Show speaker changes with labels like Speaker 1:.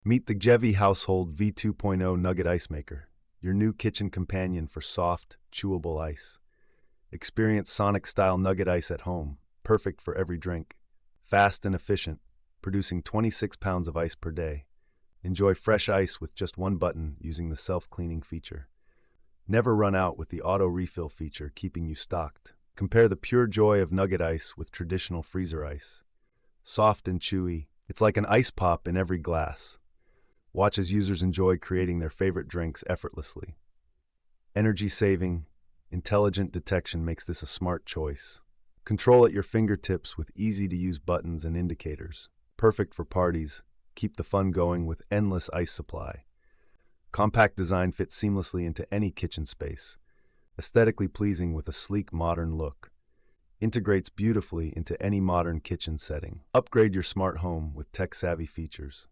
Speaker 1: Meet the Gevi Household V2.0 Nugget Ice Maker, your new kitchen companion for soft, chewable ice. Experience Sonic-style nugget ice at home, perfect for every drink. Fast and efficient, producing 26 pounds of ice per day. Enjoy fresh ice with just one button using the self-cleaning feature. Never run out with the auto refill feature, keeping you stocked. Compare the pure joy of nugget ice with traditional freezer ice. Soft and chewy, it's like an ice pop in every glass. Watch as users enjoy creating their favorite drinks effortlessly. Energy saving, intelligent detection makes this a smart choice. Control at your fingertips with easy-to-use buttons and indicators. Perfect for parties. Keep the fun going with endless ice supply. Compact design fits seamlessly into any kitchen space. Aesthetically pleasing with a sleek, modern look. Integrates beautifully into any modern kitchen setting. Upgrade your smart home with tech-savvy features.